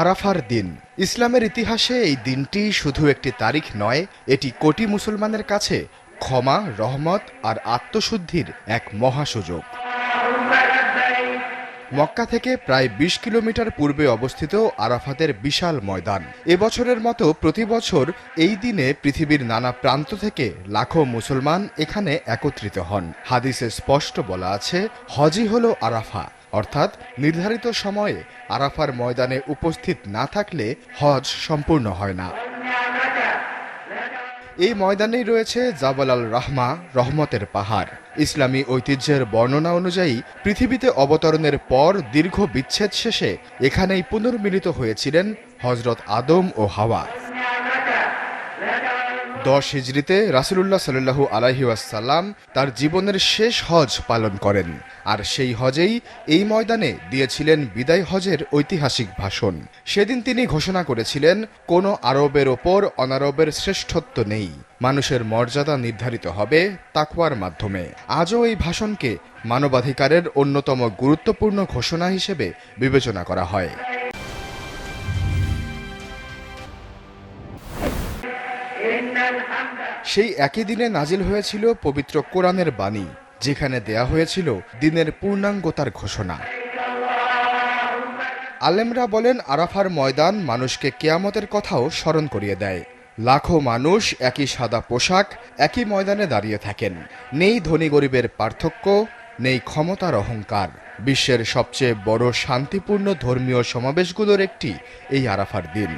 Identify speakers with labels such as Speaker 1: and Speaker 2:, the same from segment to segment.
Speaker 1: আরাফার দিন ইসলামের ইতিহাসে এই দিনটি শুধু একটি তারিখ নয়, এটি কোটি মুসলমানের কাছে ক্ষমা, রহমত আর আত্মশুদ্ধির এক মহাসুযোগ। মক্কা থেকে প্রায় ২০ কিলোমিটার পূর্বে অবস্থিত আরাফাতের বিশাল ময়দান। এবছরের মতো প্রতি বছর এই দিনে পৃথিবীর নানা প্রান্ত থেকে লাখো মুসলমান এখানে একত্রিত হন। হাদিসে স্পষ্ট বলা আছে, হজই হলো আরাফা, অর্থাৎ নির্ধারিত সময়ে আরাফার ময়দানে উপস্থিত না থাকলে হজ সম্পূর্ণ হয় না। এই ময়দানেই রয়েছে জাবাল আল রাহমা, রহমতের পাহাড়। ইসলামী ঐতিহ্যের বর্ণনা অনুযায়ী পৃথিবীতে অবতরণের পর দীর্ঘ বিচ্ছেদ শেষে এখানেই পুনর্মিলিত হয়েছিলেন হযরত আদম ও হাওয়া। ১০ হিজরিতে রাসূলুল্লাহ সাল্লাল্লাহু আলাইহি ওয়াসাল্লাম তার জীবনের শেষ হজ পালন করেন, আর সেই হজেই এই ময়দানে দিয়েছিলেন বিদায় হজের ঐতিহাসিক ভাষণ। সেদিন তিনি ঘোষণা করেছিলেন, কোনো আরবের ওপর অনারবের শ্রেষ্ঠত্ব নেই, মানুষের মর্যাদা নির্ধারিত হবে তাকওয়ার মাধ্যমে। আজও এই ভাষণকে মানবাধিকারের অন্যতম গুরুত্বপূর্ণ ঘোষণা হিসেবে বিবেচনা করা হয়। সেই একই দিনে নাজিল হয়েছিল পবিত্র কোরআনের বাণী, যেখানে দেয়া হয়েছিল দিনের পূর্ণাঙ্গতার ঘোষণা। আলেমরা বলেন, আরাফার ময়দান মানুষকে কিয়ামতের কথাও স্মরণ করিয়ে দেয়। লাখো মানুষ একই সাদা পোশাক, একই ময়দানে দাঁড়িয়ে থাকেন। নেই ধনী গরিবের পার্থক্য, নেই ক্ষমতার অহংকার। বিশ্বের সবচেয়ে বড় শান্তিপূর্ণ ধর্মীয় সমাবেশগুলোর একটি এই আরাফার দিন।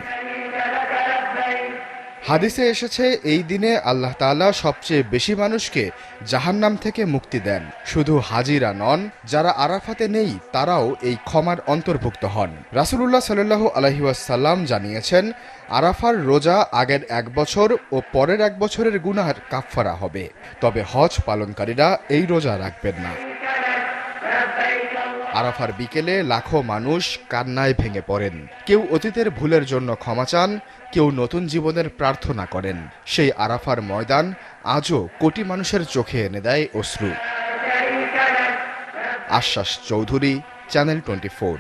Speaker 1: হাদিসে এসেছে, এই দিনে আল্লাহ তাআলা সবচেয়ে বেশি মানুষকে জাহান্নাম থেকে মুক্তি দেন। শুধু হাজিরা নন, যারা আরাফাতে নেই তারাও এই ক্ষমার অন্তর্ভুক্ত হন। রাসূলুল্লাহ সাল্লাল্লাহু আলাইহি ওয়াসাল্লাম জানিয়েছেন, আরাফার রোজা আগের ১ বছর ও পরের ১ বছরের গুনার কাফফারা হবে, তবে হজ পালনকারীরা এই রোজা রাখবেন না। আরাফার বিকেলে লাখো মানুষ কান্নায় ভেঙে পড়েন। কেউ অতীতের ভুলের জন্য ক্ষমা চান, কেউ নতুন জীবনের প্রার্থনা করেন। সেই আরাফার ময়দান আজও কোটি মানুষের চোখে এনে দেয় অশ্রু। আশ্বাস চৌধুরী, চ্যানেল 24।